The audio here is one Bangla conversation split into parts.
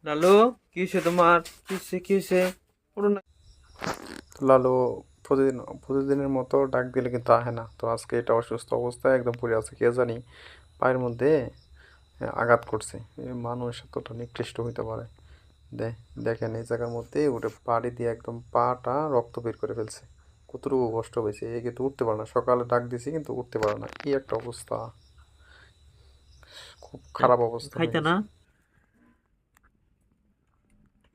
লালু, কি হয়েছে তোমার? কি হয়েছে? ওঠো না। লালু প্রতিদিনের মতো ডাক দিলে কিন্তু আহে না, তো আজকে এটা অসুস্থ অবস্থায় একদম পড়ে আছে, কে জানি পায়ের মধ্যে আঘাত করছে। মানুষ এতটা নিকৃষ্ট হইতে পারে? দে দেখেন এই জায়গার মধ্যে উঠে পাড়ি দিয়ে একদম পাটা রক্ত বের করে ফেলছে। কতটুকু কষ্ট হয়েছে, এ কিন্তু উঠতে পারে না। সকালে ডাক দিছি কিন্তু উঠতে পারে না, কি একটা অবস্থা, খুব খারাপ অবস্থা হয়ে খাইতে না গেছে।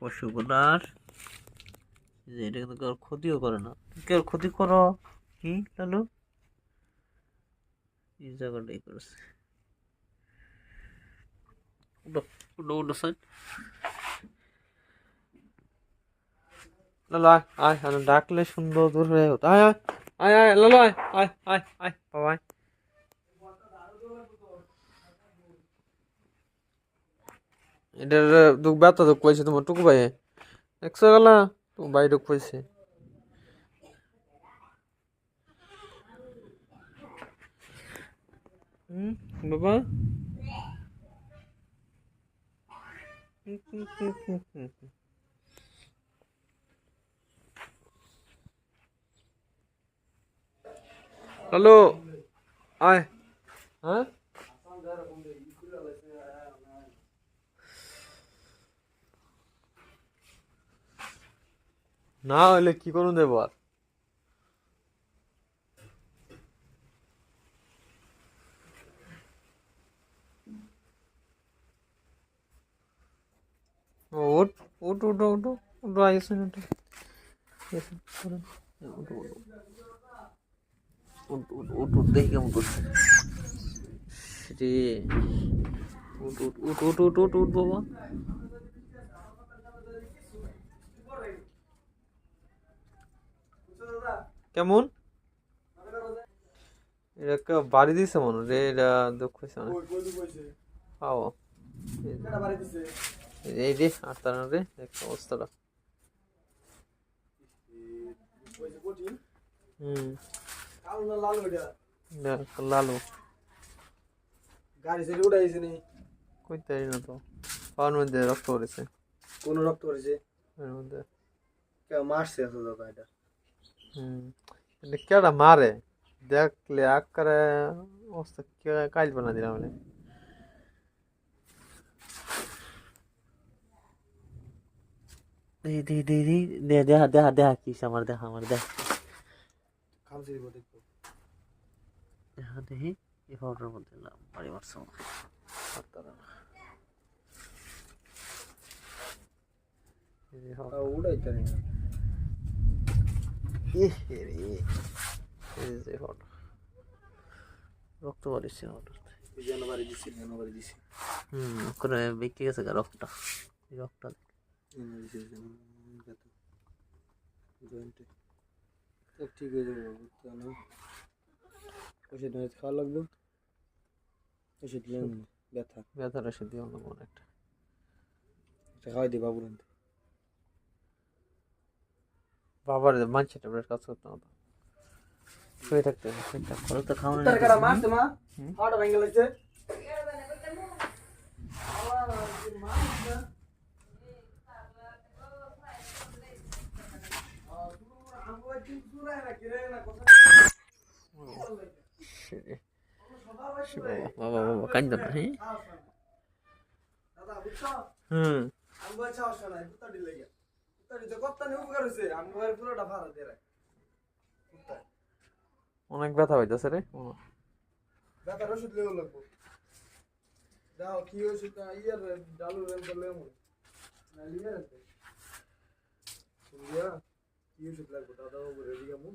পশুগুলার, যে এটা কিন্তু কারোর ক্ষতিও করে না। কেউ ক্ষতি করো কি লালু? এই জায়গাটাই করেছে। উঠো, উঠো, উঠো সাইড। লালু আয় আয়, আর ডাকলে সুন্দর দূর হয়ে হতো। আয় আয় আয় আয় লালু, আয় আয় আয় আয় বাবা আয়। এটার দুঃখ ব্যথা দুঃখ পাইছে তোমার টুকু ভাই, দেখছো গেলা তুমি ভাই দুঃখ পাইছে। হুম বাবা। হুম, হুম, হুম, হুম, হুম, হুম। লালু আয়। হ্যাঁ, না হইলে কি করুন দেবো আর। উঠ উঠ উঠ উঠ উঠ আইসুন উঠ। উঠ উঠ উঠ উঠ উঠ উঠ দেখি কেমন করছে রে। উঠ উঠ উঠ উঠ উঠ উঠ উঠ বাবা। কেমন এটা বাড়ি দিছে মনে রে, এটা দুঃখ হয়েছে অনেক। পাও এই রে আর তার রে একটা অবস্থাটা। হুম, লালু গাড়ি ছেড়ে উঠাইছে নি? কইতে পারি না তো, পাওয়ার মধ্যে রক্ত পড়েছে। কোন রক্ত পড়েছে? এর মধ্যে। কেউ মারছে এত দাদা এটা? হুম, এটা কেডা মারে দেখলে আকারে অবস্থা কাইল বানা দিলাম মানে। দেহি দেহি দেহি দেহি, দেখা দেখা দেখা কিস আমার, দেখা আমার দেখা খামছে দিব দেখবো। দেখা দেখি এই পাউডারের মধ্যে বাড়ি মারছে মনে হয়। আর তারা না। এই যে powder। উড়াইতে নেই না। ইহ রে, এই যে powder। রক্ত বাড়িছে আমার। এই জন্য বাড়ি দিছি, জন্য বাড়ি দিছি। হুম, করে বেঁকে গেছে গা রক্তটা। এই রক্তটা জন্য দিছি, জন্য ব্যথা জয়েন্টে। সব ঠিক হয়ে যাবে বাবু, তাহলে ওষুধ মেরে খাওয়া লাগবে। ওষুধ নিয়ে ব্যথা ব্যথাটা সে দিও না মনে একটা। এটা খাওয়াই দিই বাবুর আনতে। বাবার মানছে ট্যাবলেট কাজ করতে হতো। শুয়ে থাকতে হবে, শুয়ে থাকতে হবে। তো খাওয়ানো উত্তর কাটা মারছে মা, হাওড়া ভেঙে লাগছে। বাবা বাবা কান্দো না, হ্যাঁ। দাদা বুঝছো? হুম, আমি বলছি সমস্যা নাই, কুত্তাটি লেগে। কুত্তাটি তো কত্তা নিয়ে উপকার হয়েছে, আমি ঘরে পুরোটা ভাড়া দিয়ে রাখি। কুত্তা অনেক ব্যথা হইতেছে রে। ব্যথার ওষুধ লেগে লাগবো। দাও কি ওষুধ ইয়ার ডালু রেল লেমন না লিয়ার আছে? কি ওষুধ লাগবে দাদা বাবু রেডি কেমন?